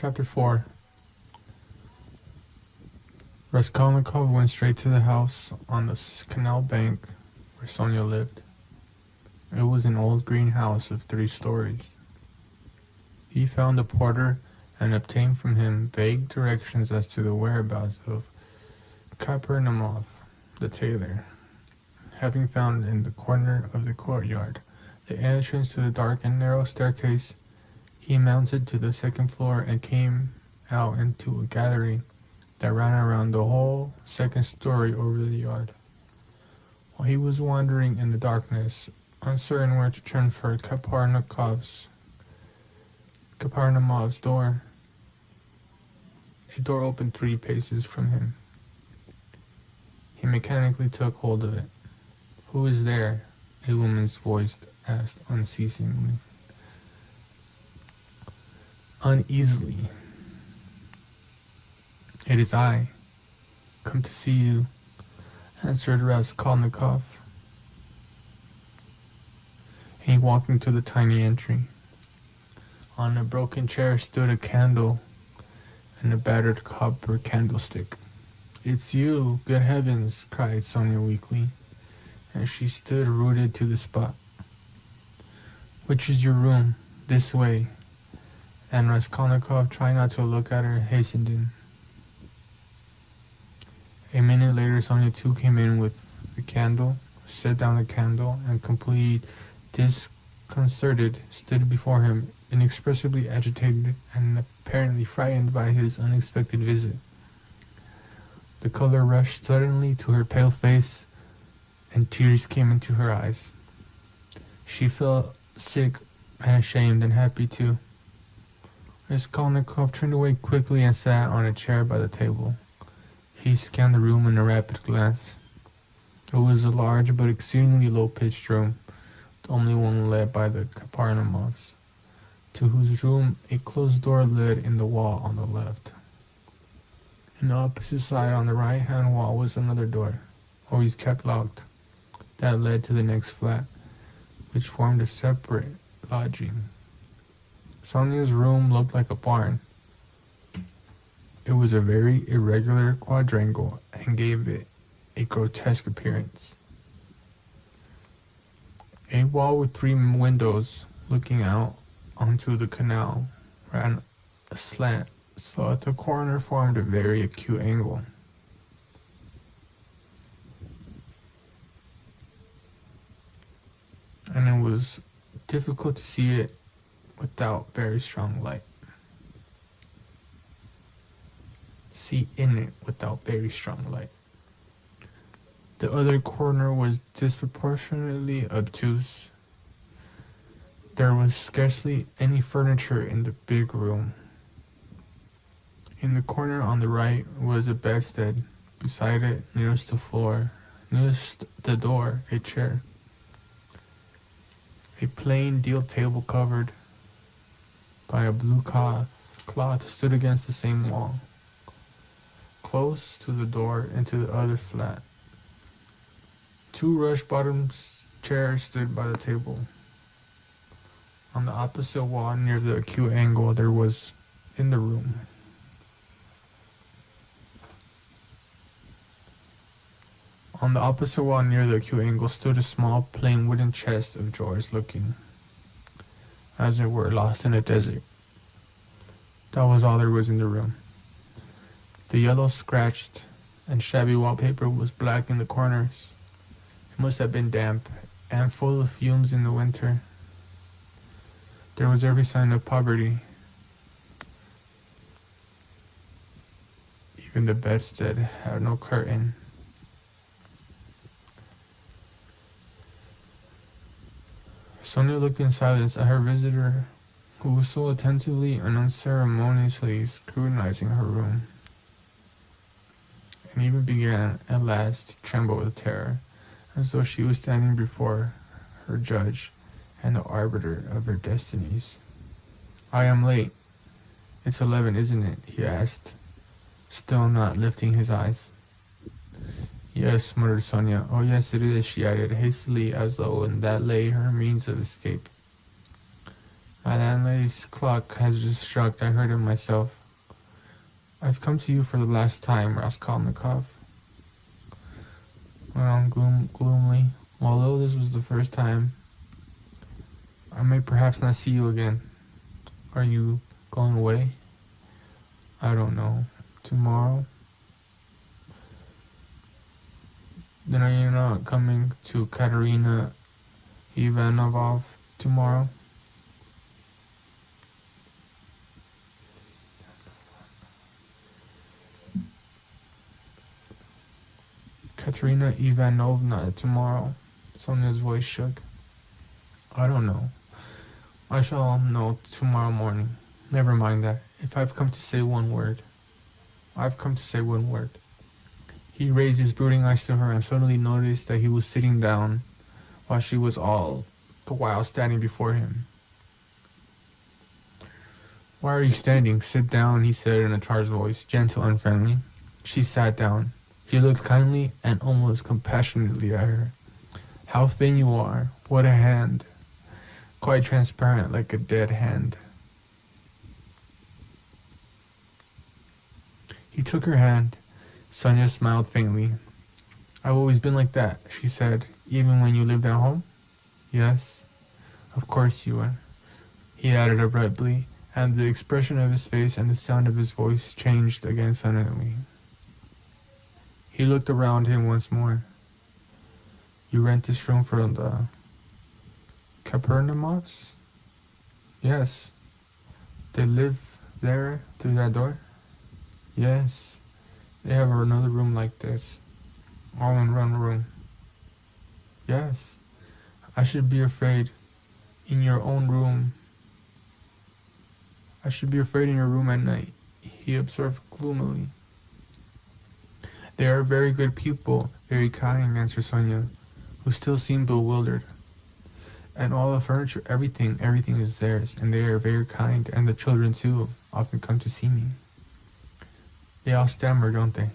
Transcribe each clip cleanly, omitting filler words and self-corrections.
Chapter 4. Raskolnikov went straight to the house on the canal bank where Sonia lived. It was an old green house of 3 stories. He found a porter and obtained from him vague directions as to the whereabouts of Kapernaumov, the tailor. Having found in the corner of the courtyard the entrance to the dark and narrow staircase, he mounted to the 2nd floor and came out into a gallery that ran around the whole 2nd story over the yard. While he was wandering in the darkness, uncertain where to turn for Kapernaumov's door, a door opened 3 paces from him. He mechanically took hold of it. "Who is there?" a woman's voice asked unceasingly. Uneasily. "It is I. Come to see you," answered Raskolnikov. He walked into the tiny entry. On a broken chair stood a candle and a battered copper candlestick. "It's you! Good heavens!" cried Sonia weakly, and she stood rooted to the spot. "Which is your room?" "This way." And Raskolnikov, trying not to look at her, hastened in. A minute later, Sonia too came in with the candle, set down the candle, and completely disconcerted, stood before him, inexpressibly agitated and apparently frightened by his unexpected visit. The color rushed suddenly to her pale face, and tears came into her eyes. She felt sick and ashamed and happy too. Raskolnikov turned away quickly and sat on a chair by the table. He scanned the room in a rapid glance. It was a large but exceedingly low-pitched room, the only one led by the Kapernaumos, to whose room a closed door led in the wall on the left. On the opposite side, on the right-hand wall, was another door, always kept locked, that led to the next flat, which formed a separate lodging. Sonia's room looked like a barn. It was a very irregular quadrangle and gave it a grotesque appearance. A wall with 3 windows looking out onto the canal ran aslant, so at the corner formed a very acute angle. And it was difficult to see it without very strong light. See in it without very strong light. The other corner was disproportionately obtuse. There was scarcely any furniture in the big room. In the corner on the right was a bedstead. Beside it, nearest the floor, nearest the door, a chair. A plain deal table covered by a blue cloth stood against the same wall, close to the door into the other flat. 2 rush-bottom chairs stood by the table. On the opposite wall, near the acute angle, there was in the room. On the opposite wall, near the acute angle, stood a small, plain wooden chest of drawers looking, as it were, lost in a desert. That was all there was in the room. The yellow, scratched, and shabby wallpaper was black in the corners. It must have been damp and full of fumes in the winter. There was every sign of poverty. Even the bedstead had no curtain. Sonia looked in silence at her visitor, who was so attentively and unceremoniously scrutinizing her room, and even began at last to tremble with terror, as though she was standing before her judge and the arbiter of her destinies. "I am late. It's 11, isn't it?" he asked, still not lifting his eyes. "Yes," muttered Sonia. "Oh yes, it is," she added hastily, as though in that lay her means of escape. My landlady's clock has just struck. I heard it myself. I've come to you for the last time, Raskolnikov. Went on gloomily. Although this was the first time, I may perhaps not see you again. Are you going away? I don't know. Tomorrow? Then are you not coming to Katerina Ivanovna tomorrow? Katerina Ivanovna tomorrow. Sonia's voice shook. I don't know. I shall know tomorrow morning. Never mind that. If I've come to say one word. I've come to say one word. He raised his brooding eyes to her and suddenly noticed that he was sitting down while she was all the while standing before him. Why are you standing? Sit down, he said in a charged voice, gentle and friendly. She sat down. He looked kindly and almost compassionately at her. How thin you are. What a hand. Quite transparent, like a dead hand. He took her hand. Sonia smiled faintly. I've always been like that, she said. Even when you lived at home? Yes. Of course you were. He added abruptly, and the expression of his face and the sound of his voice changed again suddenly. He looked around him once more. You rent this room for the Kapernaumos? Yes. They live there through that door? Yes. They have another room like this. All in one room. Yes. I should be afraid in your own room. I should be afraid in your room at night, he observed gloomily. They are very good people, very kind, answered Sonia, who still seemed bewildered. And all the furniture, everything is theirs, and they are very kind, and the children too often come to see me. They all stammer, don't they?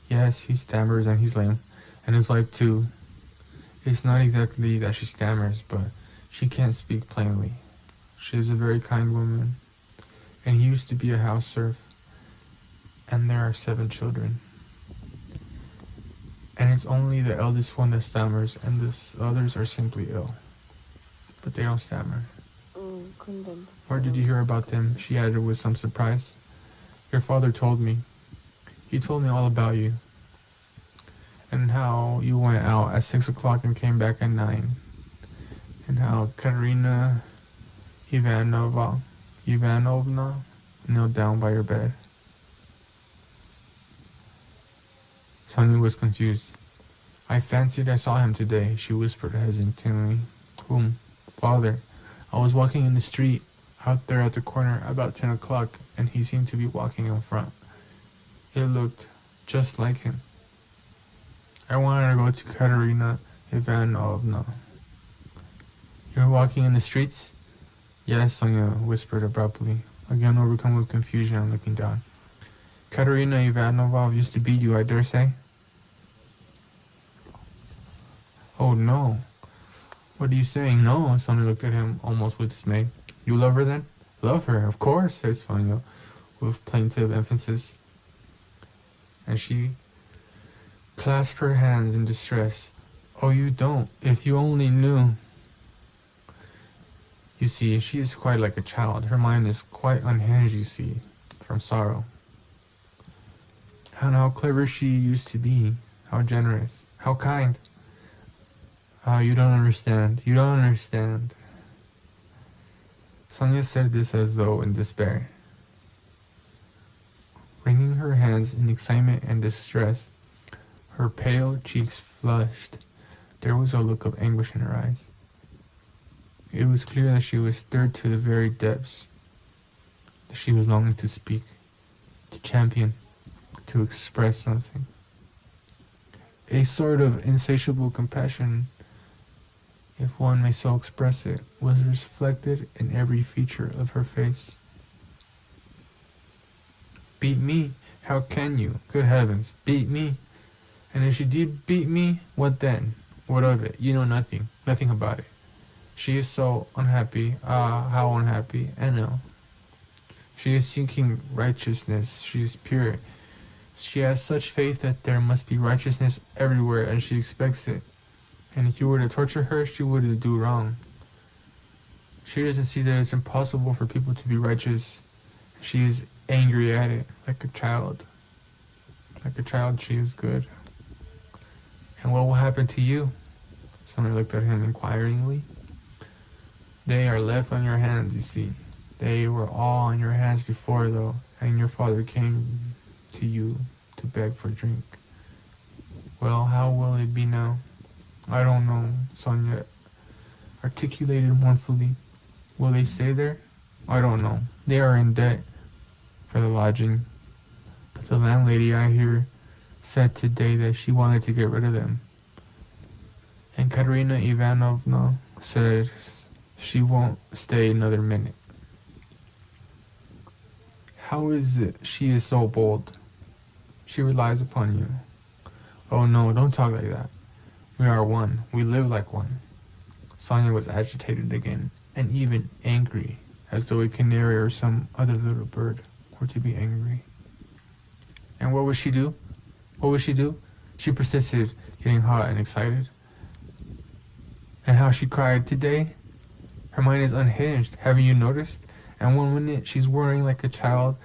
Yes, he stammers and he's lame, and his wife too. It's not exactly that she stammers, but she can't speak plainly. She is a very kind woman, and he used to be a house serf, and there are 7 children. And it's only the eldest one that stammers, and the others are simply ill. But they don't stammer. Where did you hear about them? She added with some surprise. Your father told me. He told me all about you. And how you went out at 6 o'clock and came back at 9. And how Katerina Ivanovna knelt down by your bed. Sonia was confused. I fancied I saw him today, she whispered hesitantly. Whom? Father. I was walking in the street, out there at the corner, about 10 o'clock, and he seemed to be walking in front. It looked just like him. I wanted to go to Katerina Ivanovna. You're walking in the streets? Yes, Sonia whispered abruptly, again overcome with confusion and looking down. Katerina Ivanovna used to beat you, I dare say? Oh, no. What are you saying? No, Sonia looked at him almost with dismay. You love her then? Love her, of course, said Sonia with plaintive emphasis. And she clasped her hands in distress. Oh, you don't. If you only knew. You see, she is quite like a child. Her mind is quite unhinged, you see, from sorrow. And how clever she used to be. How generous. How kind. Oh, you don't understand. You don't understand. Sonia said this as though in despair. Wringing her hands in excitement and distress, her pale cheeks flushed. There was a look of anguish in her eyes. It was clear that she was stirred to the very depths, that she was longing to speak, to champion, to express something. A sort of insatiable compassion, if one may so express it, was reflected in every feature of her face. Beat me? How can you? Good heavens, beat me? And if she did beat me, what then? What of it? You know nothing. Nothing about it. She is so unhappy. Ah, how unhappy. I know. She is seeking righteousness. She is pure. She has such faith that there must be righteousness everywhere, and she expects it. And if you were to torture her, she would do wrong. She doesn't see that it's impossible for people to be righteous. She is angry at it, like a child. Like a child, she is good. And what will happen to you? Someone looked at him inquiringly. They are left on your hands, you see. They were all on your hands before, though, and your father came to you to beg for drink. Well, how will it be now? I don't know, Sonia articulated mournfully. Will they stay there? I don't know. They are in debt for the lodging. But the landlady, I hear, said today that she wanted to get rid of them. And Katerina Ivanovna said she won't stay another minute. How is it she is so bold? She relies upon you. Oh no, don't talk like that. We are one. We live like one. Sonia was agitated again, and even angry, as though a canary or some other little bird were to be angry. And what would she do? What would she do? She persisted, getting hot and excited. And how she cried today? Her mind is unhinged, haven't you noticed? And one minute she's worrying like a child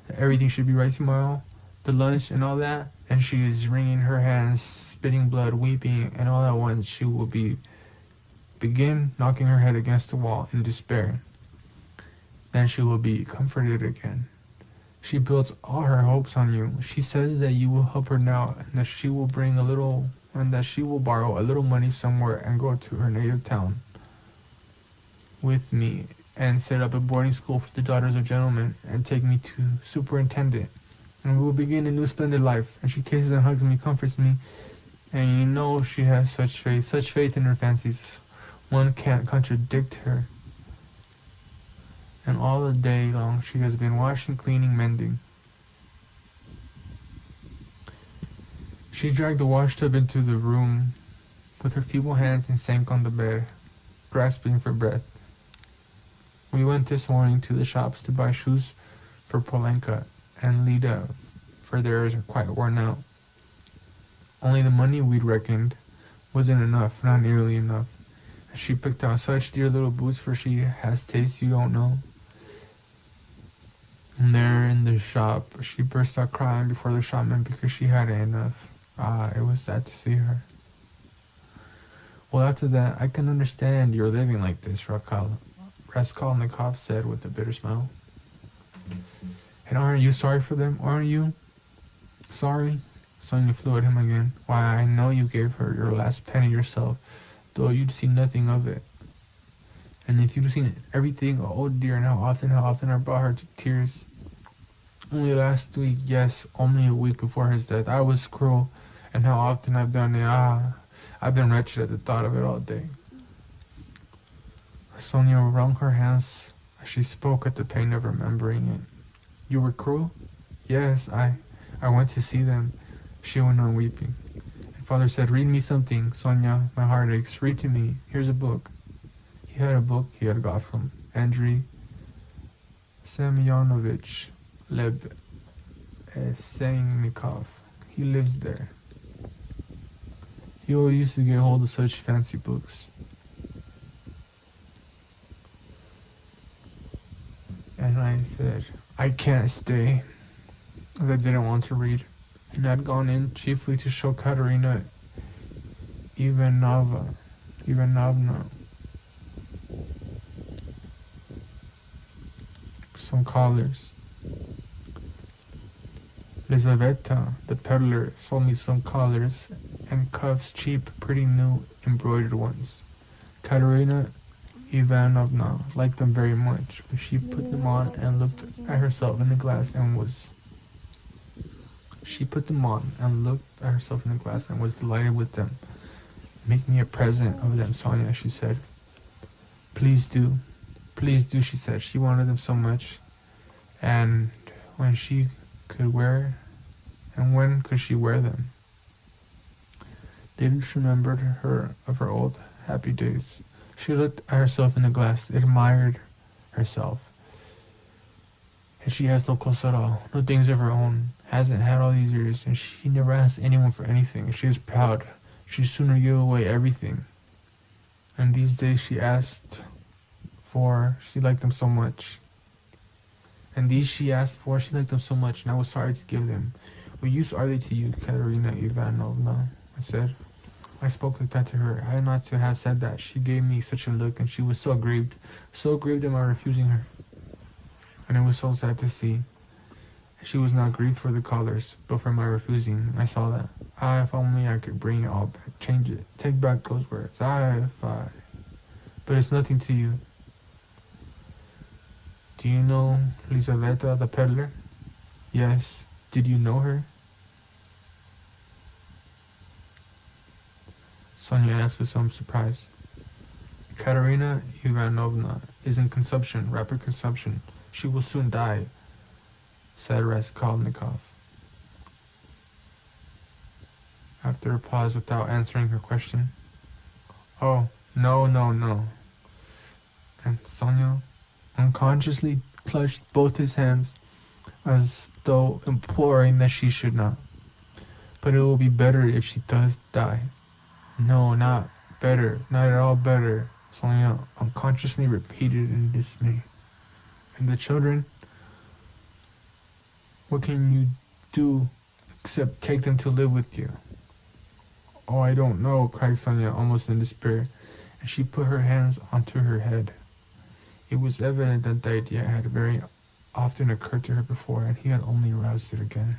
that everything should be right tomorrow, the lunch and all that, and she is wringing her hands, spitting blood, weeping, and all at once she will begin knocking her head against the wall in despair. Then she will be comforted again. She builds all her hopes on you. She says that you will help her now, and that she will borrow a little money somewhere and go to her native town with me and set up a boarding school for the daughters of gentlemen and take me to superintendent. And we will begin a new splendid life. And she kisses and hugs me, comforts me, and you know she has such faith in her fancies. One can't contradict her. And all the day long she has been washing, cleaning, mending. She dragged the washtub into the room with her feeble hands and sank on the bed, grasping for breath. We went this morning to the shops to buy shoes for Polenka and Lida, for theirs are quite worn out. Only the money we'd reckoned wasn't enough, not nearly enough. And she picked out such dear little boots, for she has taste you don't know. And there in the shop, she burst out crying before the shopman because she hadn't enough. Ah, it was sad to see her. Well, after that, I can understand you're living like this, Raskolnikov said with a bitter smile. And aren't you sorry for them, aren't you? Sorry? Sonia flew at him again. Why, I know you gave her your last penny yourself, though you'd seen nothing of it. And if you'd seen everything, oh dear, and how often I brought her to tears. Only last week, yes, only a week before his death, I was cruel, and how often I've done it. I've been wretched at the thought of it all day. Sonia wrung her hands as she spoke at the pain of remembering it. You were cruel? Yes, I went to see them. She went on weeping. And father said, read me something, Sonia, my heart aches. Read to me. Here's a book. He had a book he had got from Andrei Semyonovich Lebesnikov. He lives there. He always used to get hold of such fancy books. And I said, I can't stay, as I didn't want to read. And I'd gone in chiefly to show Katerina Ivanovna some collars. Lizaveta, the peddler, sold me some collars and cuffs, cheap, pretty new, embroidered ones. Katerina Ivanovna liked them very much, but she put them on and looked at herself in the glass and was delighted with them. Make me a present of them, Sonia, she said. Please do, she said. She wanted them so much. And when could she wear them? They just remembered her of her old happy days. She looked at herself in the glass, admired herself. And she has no clothes at all, no things of her own, hasn't had all these years, and she never asked anyone for anything. She is proud. She'd sooner give away everything. And these days she asked for, she liked them so much. And these she asked for, she liked them so much, and I was sorry to give them. What use are they to you, Katerina Ivanovna? I said. I spoke like that to her. I had not to have said that. She gave me such a look, and she was so grieved at my refusing her. And it was so sad to see. She was not grieved for the colors, but for my refusing. I saw that. If only I could bring it all back, change it, take back those words. If I. But it's nothing to you. Do you know Lizaveta, the peddler? Yes. Did you know her? Sonia asked with some surprise. Katerina Ivanovna is in consumption, rapid consumption. She will soon die, said Raskolnikov. After a pause without answering her question. Oh, no. And Sonia unconsciously clutched both his hands as though imploring that she should not. But it will be better if she does die. No, not better, not at all better, Sonia unconsciously repeated in dismay. And the children? What can you do except take them to live with you? Oh, I don't know, cried Sonia almost in despair, and she put her hands onto her head. It was evident that the idea had very often occurred to her before, and he had only aroused it again.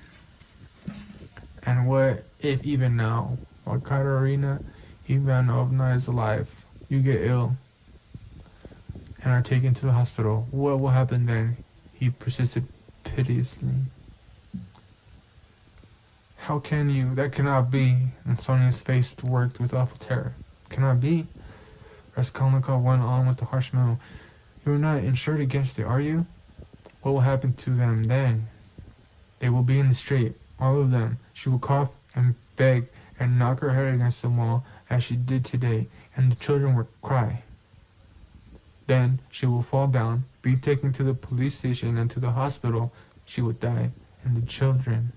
And what if even now, while Katerina Ivanovna is alive, you get ill and are taken to the hospital? What will happen then? He persisted piteously. How can you? That cannot be. And Sonia's face worked with awful terror. Cannot be? Raskolnikov went on with a harsh moan. You are not insured against it, are you? What will happen to them then? They will be in the street, all of them. She will cough and beg and knock her head against the wall as she did today, and the children will cry. Then she will fall down, be taken to the police station and to the hospital. She will die, and the children.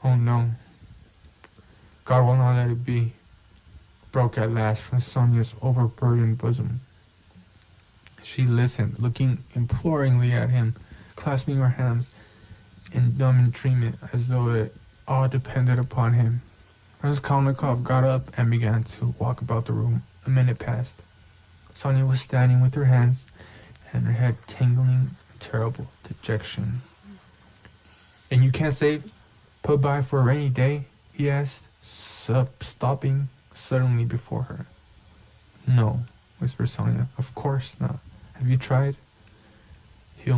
Oh no. God will not let it be, broke at last from Sonia's overburdened bosom. She listened, looking imploringly at him, clasping her hands in dumb entreatment as though it all depended upon him. Raskolnikov got up and began to walk about the room. A minute passed. Sonia was standing with her hands and her head tingling in terrible dejection. And you can't save? Put by for a rainy day? He asked, stopping suddenly before her. No, whispered Sonia. Of course not. Have you tried? He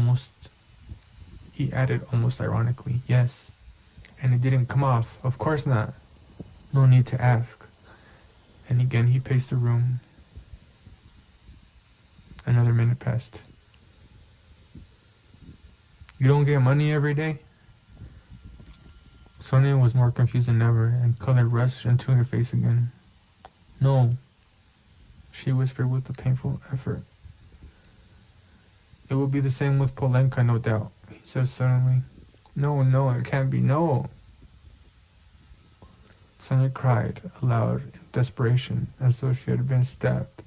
added almost ironically, yes. And it didn't come off. Of course not. No need to ask. And again he paced the room. Another minute passed. You don't get money every day? Sonia was more confused than ever, and color rushed into her face again. No, she whispered with a painful effort. It will be the same with Polenka, no doubt, he said suddenly. No, it can't be, no. Sonia cried aloud in desperation, as though she had been stabbed.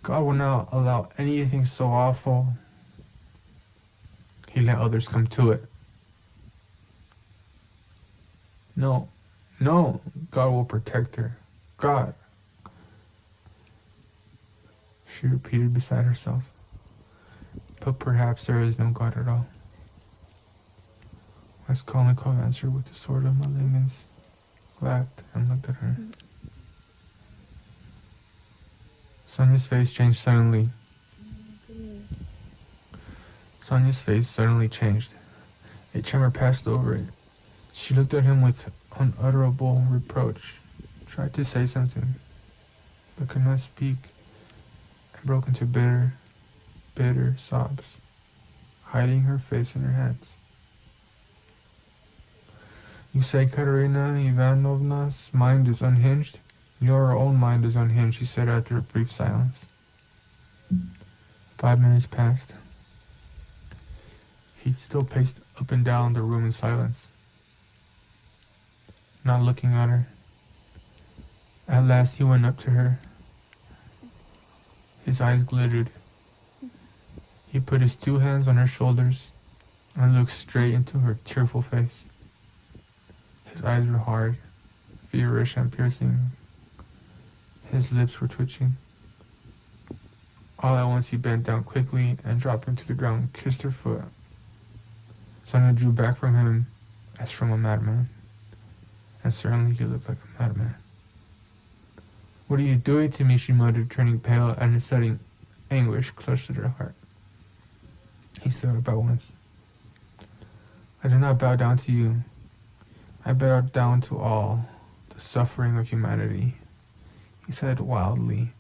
God will not allow anything so awful. He let others come to it. No, God will protect her. God. She repeated beside herself. But perhaps there is no God at all. Raskolnikov answered with a sort of malignance, laughed, and looked at her. Sonia's face changed suddenly. Sonia's face suddenly changed. A tremor passed over it. She looked at him with unutterable reproach, tried to say something, but could not speak, and broke into bitter sobs, hiding her face in her hands. You say Katerina Ivanovna's mind is unhinged? Your own mind is unhinged, he said after a brief silence. 5 minutes passed. He still paced up and down the room in silence, not looking at her. At last he went up to her. His eyes glittered. He put his 2 hands on her shoulders and looked straight into her tearful face. His eyes were hard, feverish and piercing. His lips were twitching. All at once he bent down quickly and dropping to the ground, kissed her foot. Sonia drew back from him as from a madman, and certainly he looked like a madman. "What are you doing to me?" she muttered, turning pale, and a sudden anguish clutched at her heart. He stood up at once. "I do not bow down to you. I bow down to all the suffering of humanity," he said wildly,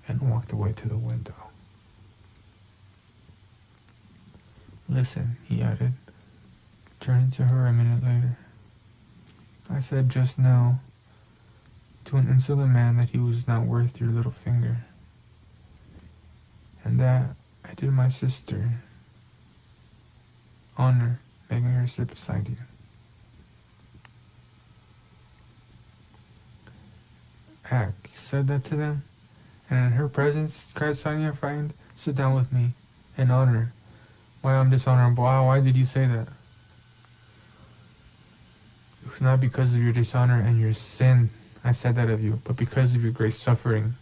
and walked away to the window. "Listen," he added, turning to her a minute later. "I said just now to an insolent man that he was not worth your little finger, and that I did my sister honor making her sit beside you." "Ack, you said that to them? And in her presence?" cried Sonia, frightened. "Sit down with me. In honor. Why, I'm dishonorable. Why did you say that?" "It was not because of your dishonor and your sin I said that of you, but because of your great suffering."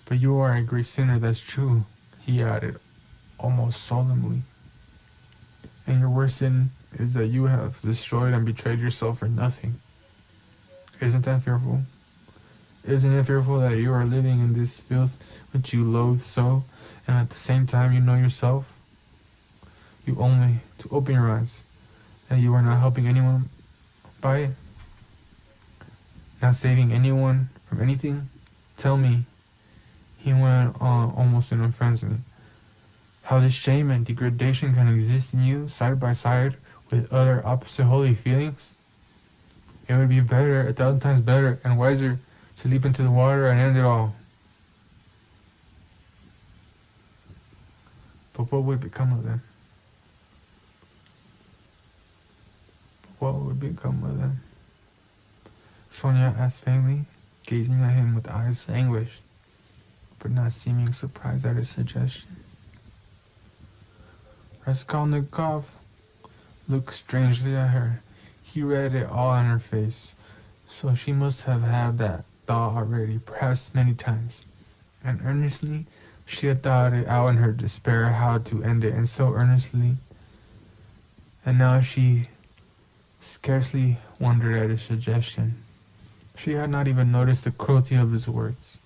"But you are a great sinner, that's true," he added, almost solemnly. "And your worst sin is that you have destroyed and betrayed yourself for nothing. Isn't that fearful? Isn't it fearful that you are living in this filth which you loathe so, and at the same time you know yourself? You only to open your eyes, that you are not helping anyone by it, not saving anyone from anything. Tell me," he went on almost in a frenzy, "how this shame and degradation can exist in you side by side with other opposite holy feelings? It would be better, 1,000 times better and wiser, to leap into the water and end it all." "But what would become of them? What would become of them?" Sonia asked faintly, gazing at him with eyes anguished, but not seeming surprised at his suggestion. Raskolnikov looked strangely at her. He read it all on her face, so she must have had that thought already, perhaps many times, and earnestly she had thought it out in her despair how to end it, and so earnestly, and now she scarcely wondered at his suggestion. She had not even noticed the cruelty of his words.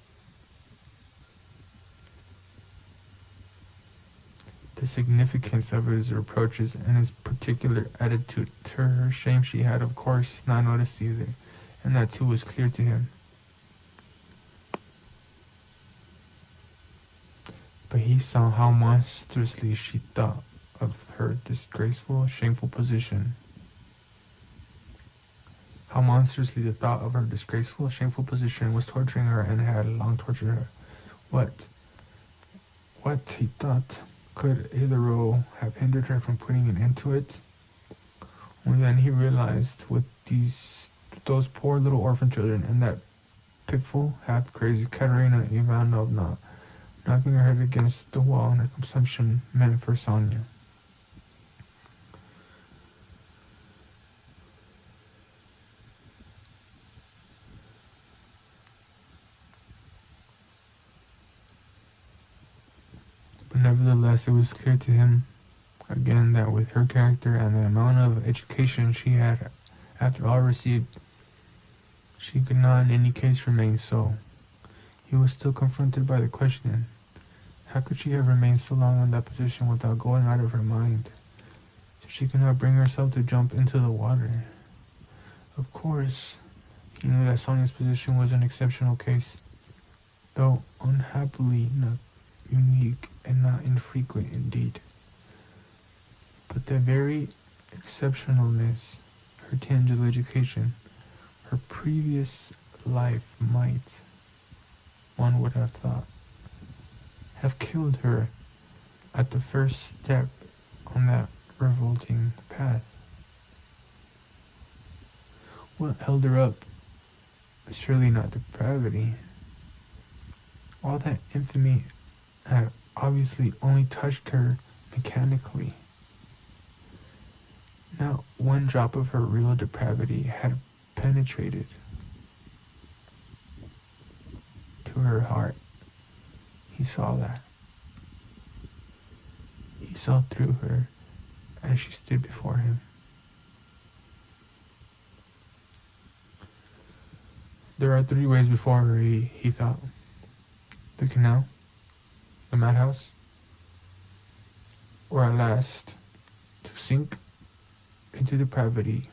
The significance of his reproaches and his particular attitude to her shame she had, of course, not noticed either, and that too was clear to him. But he saw how monstrously she thought of her disgraceful, shameful position. How monstrously the thought of her disgraceful, shameful position was torturing her and had long tortured her. What, he thought, could hitherto have hindered her from putting an end to it? Only then he realized with those poor little orphan children and that pitiful, half-crazy Katerina Ivanovna knocking her head against the wall in her consumption meant for Sonia. But nevertheless, it was clear to him again that with her character and the amount of education she had after all received, she could not in any case remain so. He was still confronted by the question, how could she have remained so long in that position without going out of her mind? She could not bring herself to jump into the water. Of course, he knew that Sonia's position was an exceptional case, though unhappily not unique and not infrequent indeed. But the very exceptionalness her tangible education, her previous life might, one would have thought, have killed her at the first step on that revolting path. What held her up? Surely not depravity. All that infamy had obviously only touched her mechanically. Not one drop of her real depravity had penetrated to her heart. He saw that. He saw through her as she stood before him. There are three ways before her, he thought. The canal, the madhouse, or at last to sink into depravity,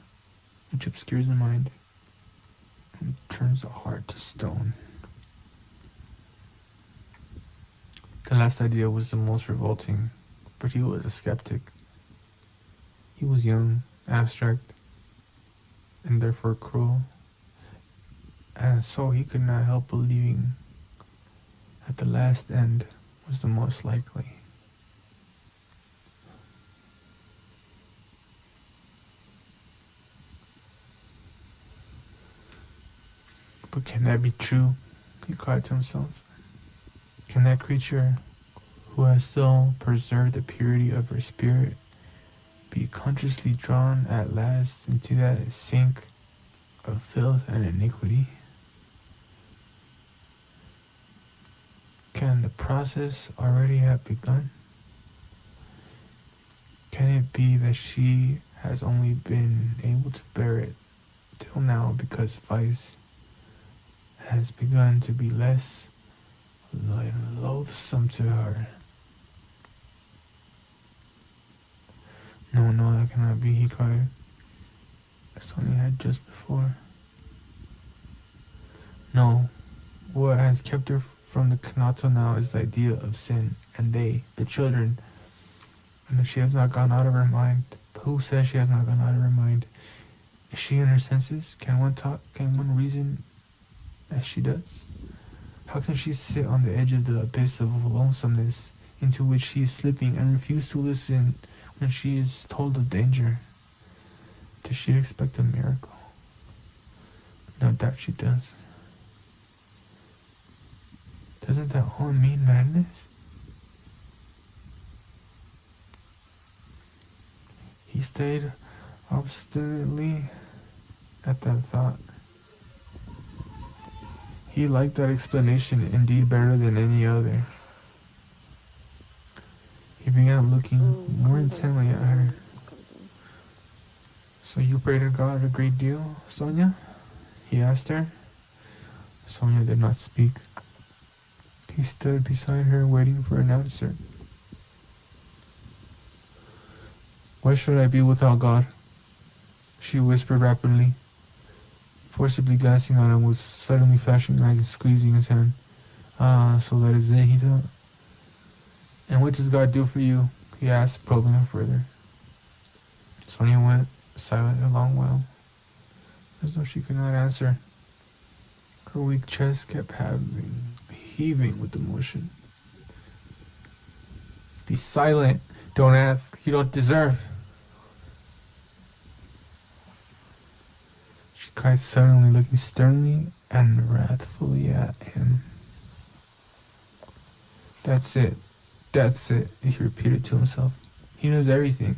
which obscures the mind and turns the heart to stone. The last idea was the most revolting, but he was a skeptic. He was young, abstract, and therefore cruel, and so he could not help believing that the last end was the most likely. But can that be true? He cried to himself. Can that creature, who has still preserved the purity of her spirit, be consciously drawn at last into that sink of filth and iniquity? Can the process already have begun? Can it be that she has only been able to bear it till now because vice has begun to be less loathsome to her? No, that cannot be, he cried, as Sonia had just before. No, what has kept her from the canal till now is the idea of sin, and they, the children, and if she has not gone out of her mind. But who says she has not gone out of her mind? Is she in her senses? Can one talk? Can one reason as she does? How can she sit on the edge of the abyss of lonesomeness into which she is slipping and refuse to listen when she is told of danger? Does she expect a miracle? No doubt she does. Doesn't that all mean madness? He stayed obstinately at that thought. He liked that explanation indeed better than any other. He began looking more intently at her. So you pray to God a great deal, Sonia? He asked her. Sonia did not speak. He stood beside her waiting for an answer. Why should I be without God? She whispered rapidly, forcibly glancing at him with suddenly flashing eyes and squeezing his hand. Ah, so that is it, he thought. And what does God do for you? He asked, probing her further. Sonia went silent a long while, as though she could not answer. Her weak chest kept heaving with emotion. Be silent. Don't ask. You don't deserve. She cried suddenly, looking sternly and wrathfully at him. That's it. That's it, he repeated to himself. He knows everything.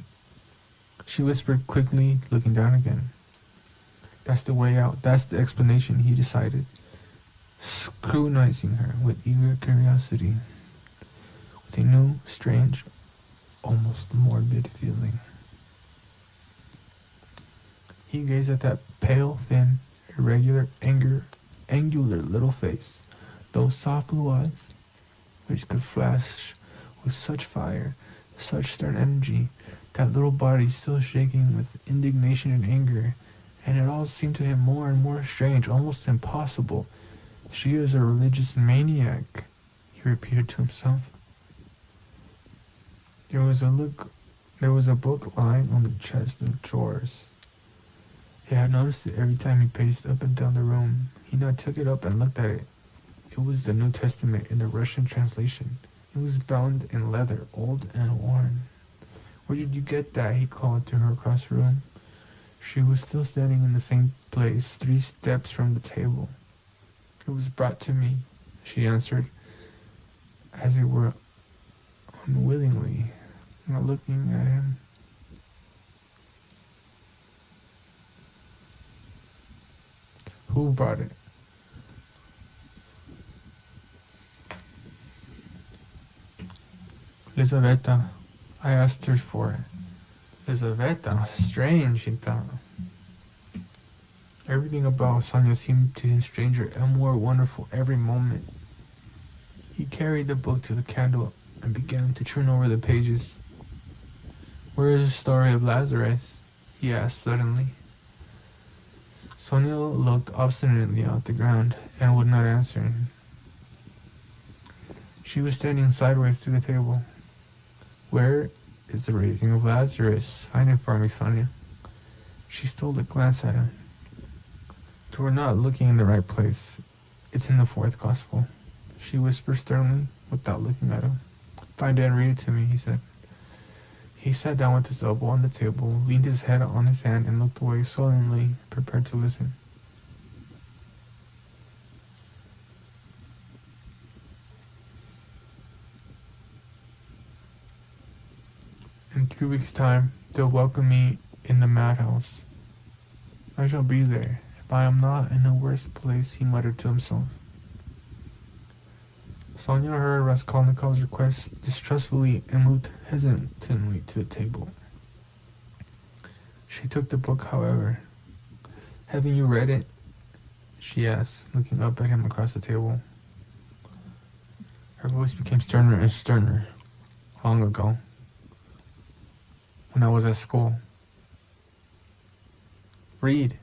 She whispered quickly, looking down again. That's the way out. That's the explanation, he decided, scrutinizing her with eager curiosity, with a new, strange, almost morbid feeling. He gazed at that pale, thin, irregular, angular little face, those soft blue eyes, which could flash with such fire, such stern energy, that little body still shaking with indignation and anger, and it all seemed to him more and more strange, almost impossible. She is a religious maniac, he repeated to himself. There was a book lying on the chest of drawers, He had noticed it every time he paced up and down the room. He now took it up and looked at it. It was the New Testament in the Russian translation. It was bound in leather, old and worn. "Where did you get that?" he called to her across the room. She was still standing in the same place, 3 steps from the table. "It was brought to me," she answered, as it were unwillingly, not looking at him. "Who brought it?" "Lizaveta. I asked her for it." "Lizaveta? Strange," he thought. Everything about Sonia seemed to him stranger and more wonderful every moment. He carried the book to the candle and began to turn over the pages. "Where is the story of Lazarus?" he asked suddenly. Sonia looked obstinately at the ground and would not answer. She was standing sideways to the table. "Where is the raising of Lazarus? Find it for me, Sonia." She stole a glance at him. "You are not looking in the right place. It's in the 4th Gospel," she whispered sternly, without looking at him. "Find it and read it to me," he said. He sat down with his elbow on the table, leaned his head on his hand, and looked away sullenly, prepared to listen. "In 3 weeks' time, they'll welcome me in the madhouse. I shall be there, if I am not in a worse place," he muttered to himself. Sonia heard Raskolnikov's request distrustfully and moved hesitantly to the table. She took the book, however. "Haven't you read it?" she asked, looking up at him across the table. Her voice became sterner and sterner. "Long ago, when I was at school." "Read."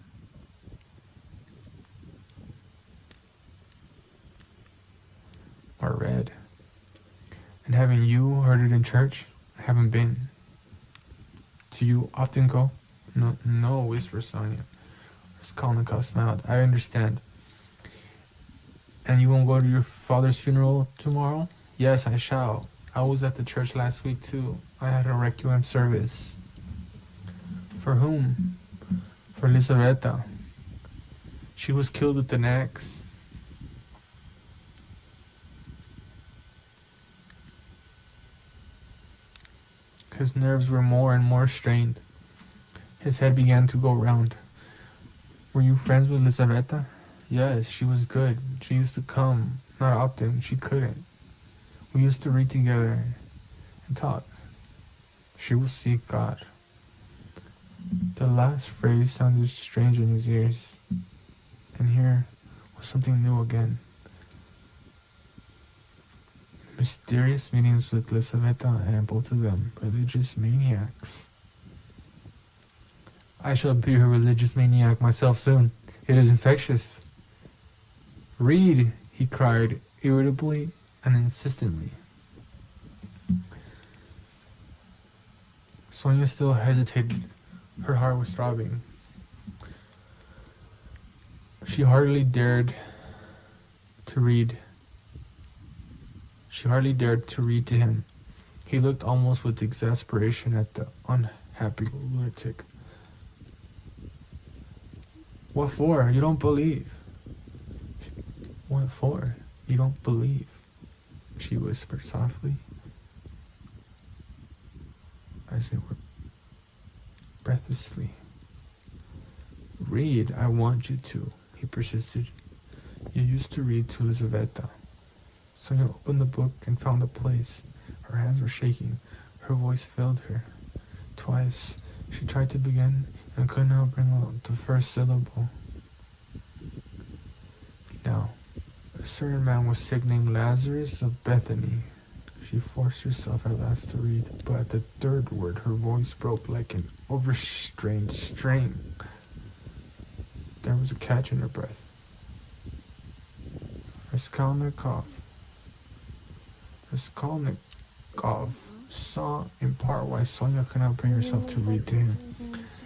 "Or read. And haven't you heard it in church?" "I haven't been." "Do you often go?" No, whispered Sonia. Raskolnikov smiled. "I understand. And you won't go to your father's funeral tomorrow?" "Yes, I shall. I was at the church last week, too. I had a requiem service." "For whom?" "For Lizaveta. She was killed with an axe." His nerves were more and more strained. His head began to go round. "Were you friends with Lizaveta?" "Yes, she was good. She used to come. Not often. She couldn't. We used to read together and talk. She will seek God." The last phrase sounded strange in his ears, and here was something new again. Mysterious meetings with Lizaveta, and both of them religious maniacs. "I shall be a religious maniac myself soon. It is infectious." "Read," he cried, irritably and insistently. Sonia still hesitated. Her heart was throbbing. She hardly dared to read to him. He looked almost with exasperation at the unhappy lunatic. "What for? You don't believe." "What for? You don't believe," she whispered softly, as it were breathlessly. "Read, I want you to," he persisted. "You used to read to Lizaveta." Sonia opened the book and found the place. Her hands were shaking. Her voice failed her. Twice she tried to begin and could not bring out the first syllable. "Now, a certain man was sick named Lazarus of Bethany." She forced herself at last to read, but at the 3rd word her voice broke like an overstrained string. There was a catch in her breath. Raskolnikov saw in part why Sonia could not bring herself to read to him,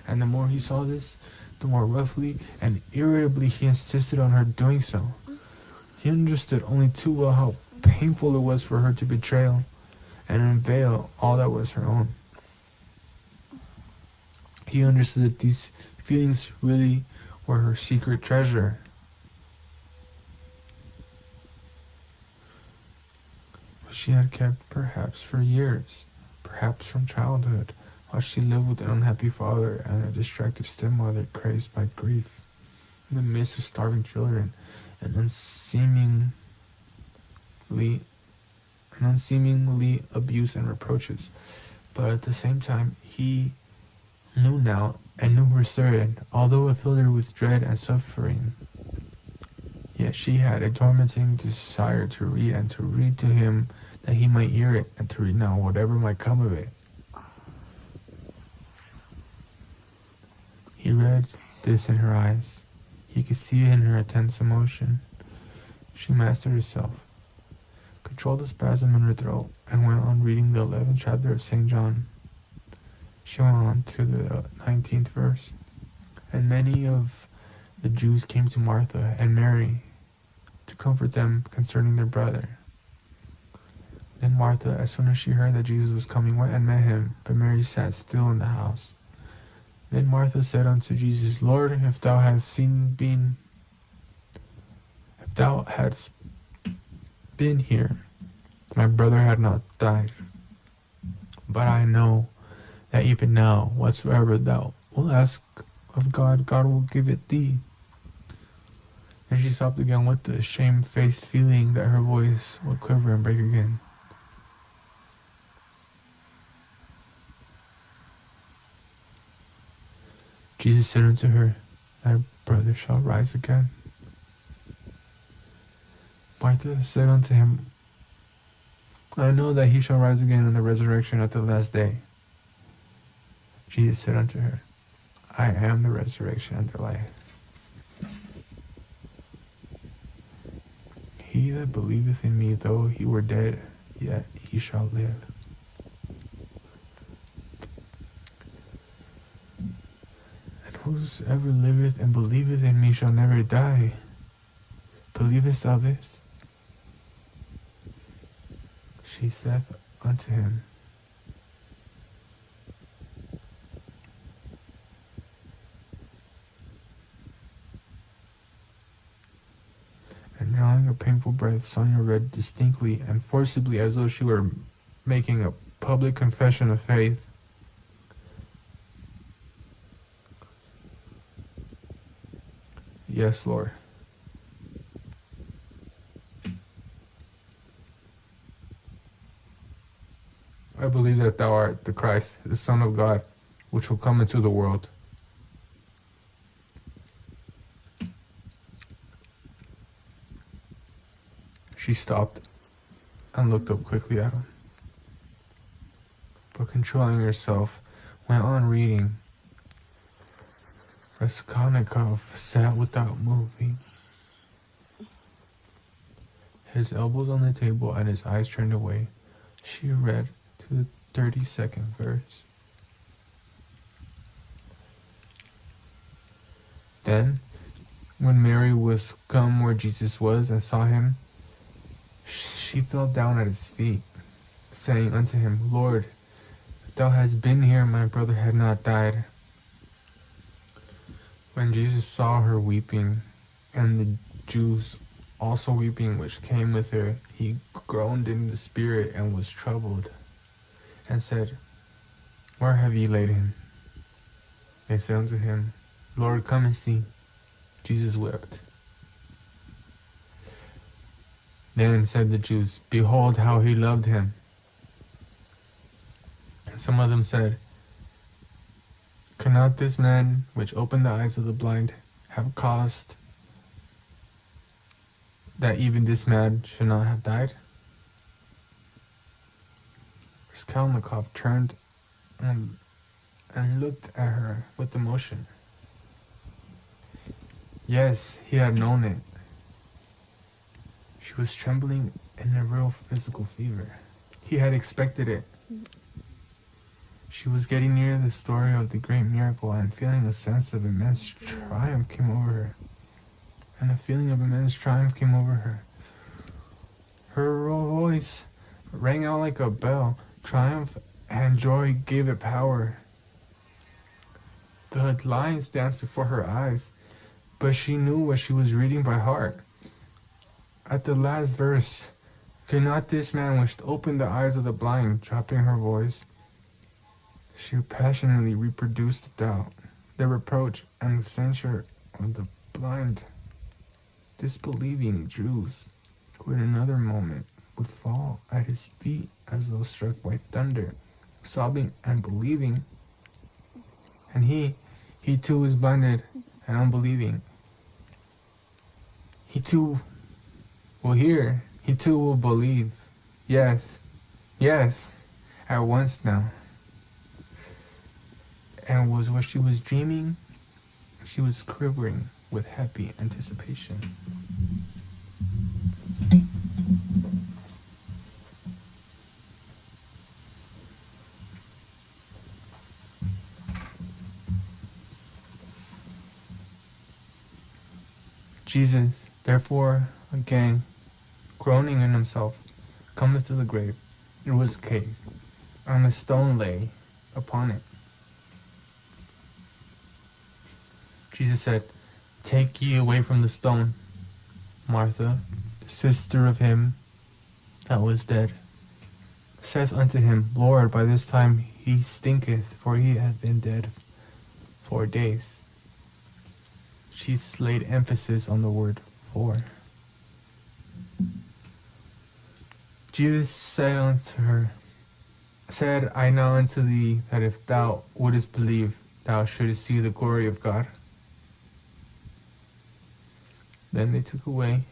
and the more he saw this, the more roughly and irritably he insisted on her doing so. He understood only too well how painful it was for her to betray and unveil all that was her own. He understood that these feelings really were her secret treasure. Which she had kept perhaps for years, perhaps from childhood, while she lived with an unhappy father and a distracted stepmother crazed by grief, in the midst of starving children and unseemingly abuse and reproaches. But at the same time, he knew now and knew for certain, although it filled her with dread and suffering, yet she had a tormenting desire to read to him that he might hear it, and to read now whatever might come of it. He read this in her eyes. He could see it in her intense emotion. She mastered herself, controlled the spasm in her throat, and went on reading the 11th chapter of St. John. She went on to the 19th verse. And many of the Jews came to Martha and Mary to comfort them concerning their brother. Then Martha, as soon as she heard that Jesus was coming, went and met him, but Mary sat still in the house. Then Martha said unto Jesus, Lord, if thou hadst been here, my brother had not died. But I know that even now, whatsoever thou wilt ask of God, God will give it thee. And she stopped again with the shamefaced feeling that her voice would quiver and break again. Jesus said unto her, Thy brother shall rise again. Martha said unto him, I know that he shall rise again in the resurrection at the last day. Jesus said unto her, I am the resurrection and the life. He that believeth in me, though he were dead, yet he shall live. And whosoever liveth and believeth in me shall never die. Believest thou this? She saith unto him, and drawing a painful breath, Sonia read distinctly and forcibly, as though she were making a public confession of faith. Yes, Lord. I believe that thou art the Christ, the Son of God, which will come into the world. She stopped and looked up quickly at him, but controlling herself, went on reading. Raskolnikov sat without moving, his elbows on the table and his eyes turned away. She read to the 32nd verse. Then, when Mary was come where Jesus was and saw him, she fell down at his feet, saying unto him, Lord, if thou hadst been here, my brother had not died. When Jesus saw her weeping, and the Jews also weeping which came with her, he groaned in the spirit and was troubled, and said, Where have ye laid him? They said unto him, Lord, come and see. Jesus wept. Then said the Jews, Behold how he loved him. And some of them said, Cannot this man, which opened the eyes of the blind, have caused that even this man should not have died? Raskolnikov turned and looked at her with emotion. Yes, he had known it. She was trembling in a real physical fever. He had expected it. She was getting near the story of the great miracle, and feeling a sense of immense triumph came over her. Her voice rang out like a bell. Triumph and joy gave it power. The lines danced before her eyes, but she knew what she was reading by heart. At the last verse, "Could not this man which opened the eyes of the blind," dropping her voice, she passionately reproduced the doubt, the reproach, and the censure of the blind, disbelieving Jews, who in another moment would fall at his feet as though struck by thunder, sobbing and believing. And he too was blinded and unbelieving. He too will hear, he too will believe. Yes, at once now. And was what she was dreaming. She was quivering with happy anticipation. Jesus, therefore, again, groaning in himself, cometh to the grave. It was a cave, and a stone lay upon it. Jesus said, "Take ye away from the stone." Martha, the sister of him that was dead, saith unto him, "Lord, by this time he stinketh, for he hath been dead 4 days." She laid emphasis on the word "for." Jesus said unto her, "Said I now unto thee, that if thou wouldest believe, thou shouldest see the glory of God?" Then they took away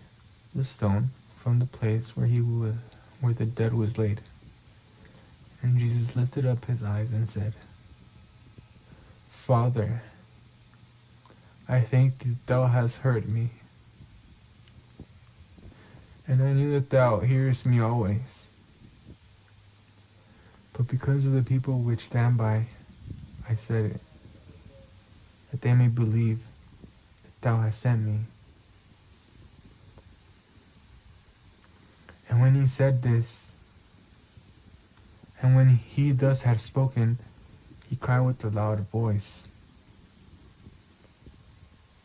the stone from the place where the dead was laid. And Jesus lifted up his eyes and said, "Father, I thank thee that thou hast heard me. And I knew that thou hearest me always. But because of the people which stand by, I said it, that they may believe that thou hast sent me." And when he said this, and when he thus had spoken, he cried with a loud voice,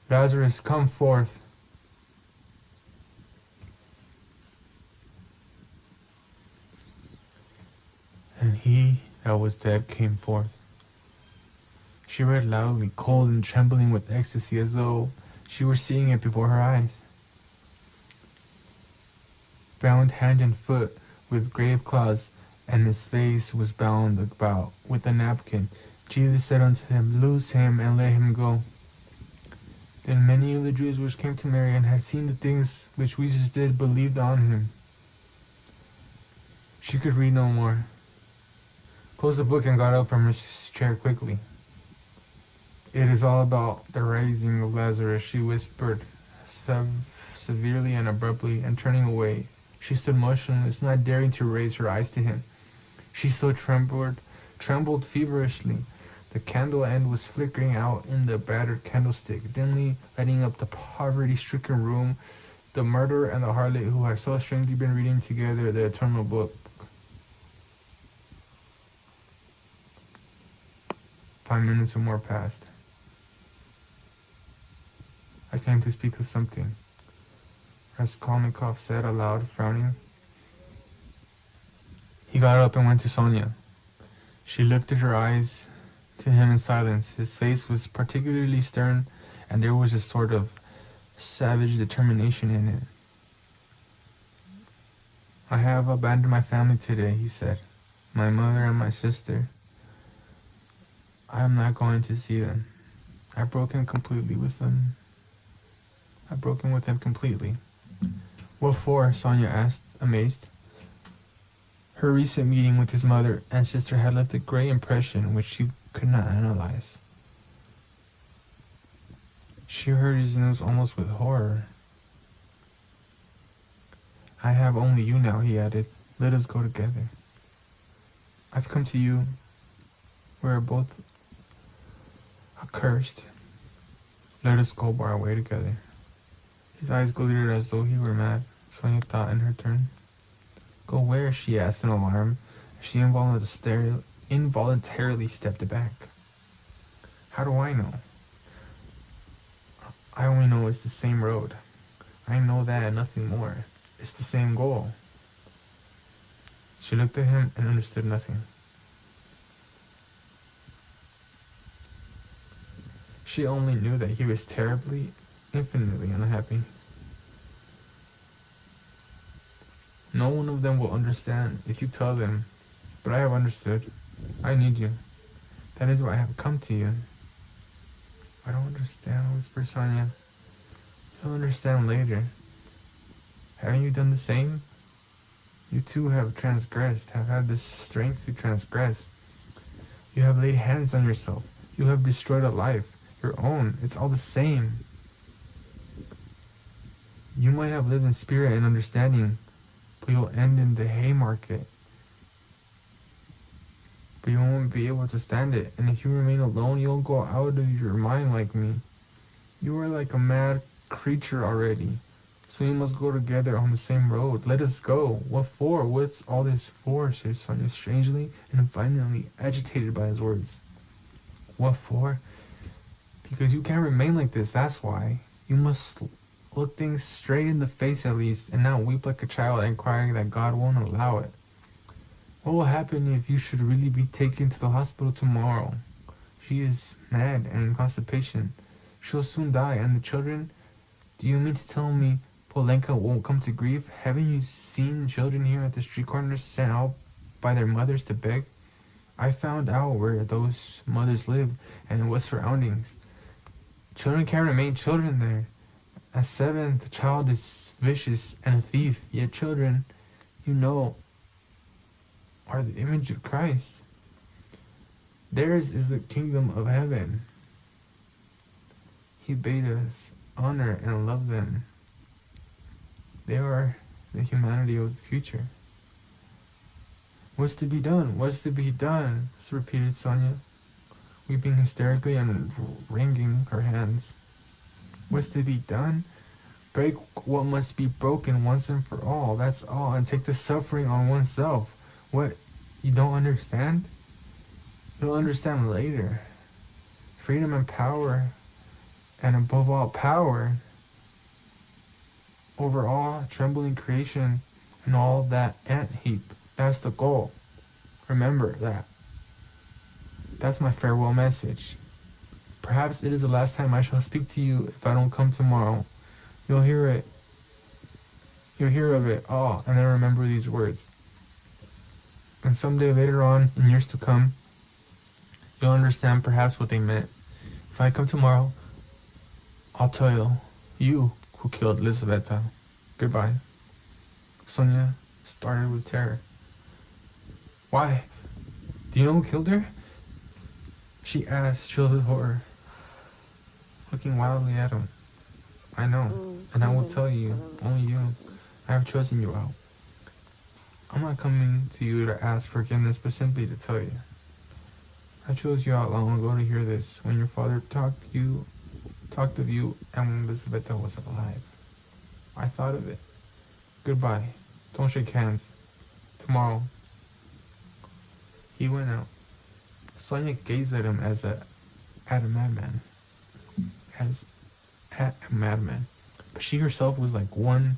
"Lazarus, come forth." And he that was dead came forth. She read loudly, cold and trembling with ecstasy, as though she were seeing it before her eyes. Bound hand and foot with grave cloths, and his face was bound about with a napkin, Jesus said unto him, "Loose him and let him go." Then many of the Jews which came to Mary and had seen the things which Jesus did believed on him. She could read no more, closed the book, and got up from her chair quickly. "It is all about the raising of Lazarus," she whispered severely and abruptly, and turning away, she stood motionless, not daring to raise her eyes to him. She still trembled feverishly. The candle end was flickering out in the battered candlestick, dimly lighting up the poverty-stricken room, the murderer and the harlot who had so strangely been reading together the eternal book. 5 minutes or more passed. "I came to speak of something," Raskolnikov said aloud, frowning. He got up and went to Sonia. She lifted her eyes to him in silence. His face was particularly stern, and there was a sort of savage determination in it. "I have abandoned my family today," he said. "My mother and my sister. I am not going to see them. I've broken with them completely." "What for?" Sonia asked, amazed. Her recent meeting with his mother and sister had left a great impression which she could not analyze. She heard his news almost with horror. "I have only you now," he added. "Let us go together. I've come to you We are both accursed. Let us go our way together. His eyes glittered as though he were mad. Sonia thought in her turn. Go where? She asked in alarm. She involuntarily stepped back. How do I know? I only know it's the same road. I know that and nothing more. It's the same goal. She looked at him and understood nothing. She only knew that he was terribly, infinitely unhappy. No one of them will understand if you tell them, but I have understood. I need you. That is why I have come to you. I don't understand, whispered Sonia. You'll understand later. Haven't you done the same? You too have transgressed, have had the strength to transgress. You have laid hands on yourself. You have destroyed a life, your own. It's all the same. You might have lived in spirit and understanding, but you'll end in the Haymarket. But you won't be able to stand it, and if you remain alone, you'll go out of your mind like me. You are like a mad creature already, so we must go together on the same road. Let us go. What for? What's all this for? Said Sonia strangely and violently agitated by his words. What for? Because you can't remain like this, that's why. You must look things straight in the face at least, and not weep like a child and cry that God won't allow it. What will happen if you should really be taken to the hospital tomorrow? She is mad and in constipation. She'll soon die, and the children? Do you mean to tell me Polenka won't come to grief? Haven't you seen children here at the street corners sent out by their mothers to beg? I found out where those mothers lived and in what surroundings. Children can't remain children there. At 7, the child is vicious and a thief, yet children, you know, are the image of Christ. Theirs is the kingdom of heaven. He bade us honor and love them. They are the humanity of the future. What's to be done? What's to be done? Repeated Sonia, weeping hysterically and wringing her hands. What's to be done? Break what must be broken once and for all. That's all. And take the suffering on oneself. What? You don't understand? You'll understand later. Freedom and power, and above all power, over all trembling creation and all that ant heap. That's the goal. Remember that. That's my farewell message. Perhaps it is the last time I shall speak to you if I don't come tomorrow. You'll hear it. You'll hear of it all, and then remember these words. And someday later on, in years to come, you'll understand perhaps what they meant. If I come tomorrow, I'll tell you who killed Lisaveta. Goodbye. Sonia started with terror. Why? Do you know who killed her? She asked, chilled with horror, looking wildly at him. I know, and I will tell you, only you. I have chosen you out. I'm not coming to you to ask forgiveness, but simply to tell you. I chose you out long ago to hear this, when your father talked of you, and when Lisaveta was alive. I thought of it. Goodbye. Don't shake hands. Tomorrow. He went out. Sonia gazed at him as at a madman. But she herself was like one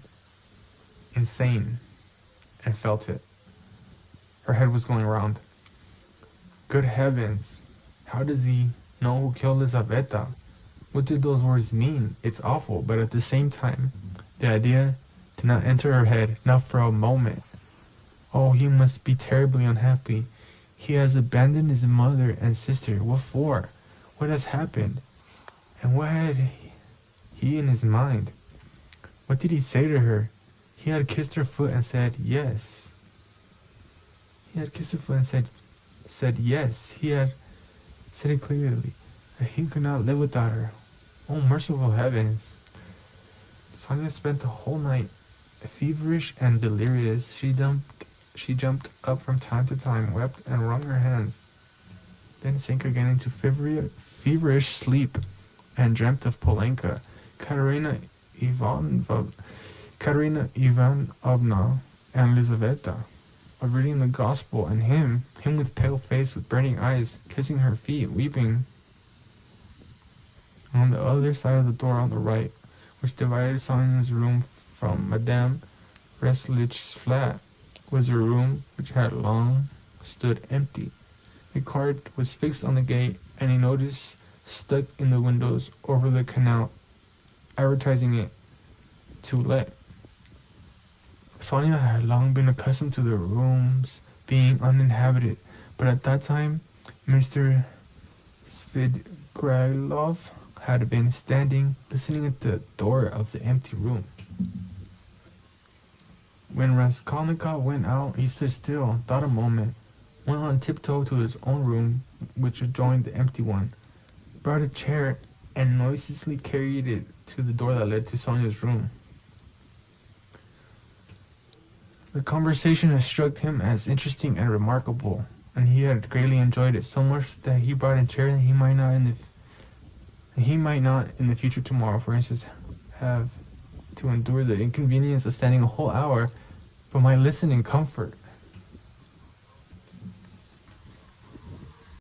insane and felt it. Her head was going round. Good heavens. How does he know who killed Lisaveta? What did those words mean? It's awful, but at the same time, the idea did not enter her head, not for a moment. Oh, he must be terribly unhappy. He has abandoned his mother and sister. What for? What has happened? And what had he in his mind? What did he say to her? He had kissed her foot and said yes. He had kissed her foot and said yes. He had said it clearly, that he could not live without her. Oh, merciful heavens. Sonia spent the whole night feverish and delirious. She jumped up from time to time, wept and wrung her hands. then sank again into feverish sleep and dreamt of Polenka, Katerina Ivanovna, and Lizaveta, of reading the gospel, and him with pale face, with burning eyes, kissing her feet, weeping. On the other side of the door on the right, which divided Sonia's room from Madame Reslich's flat, was a room which had long stood empty. A card was fixed on the gate, and a notice stuck in the windows over the canal, advertising it to let. Sonia had long been accustomed to the rooms being uninhabited, but at that time, Mr. Svidrigailov had been standing, listening at the door of the empty room. When Raskolnikov went out, he stood still, thought a moment, went on tiptoe to his own room, which adjoined the empty one, brought a chair, and noiselessly carried it to the door that led to Sonia's room. The conversation had struck him as interesting and remarkable, and he had greatly enjoyed it, so much that he brought a chair that he might not in the future tomorrow, for instance, have to endure the inconvenience of standing a whole hour, but might listen in comfort.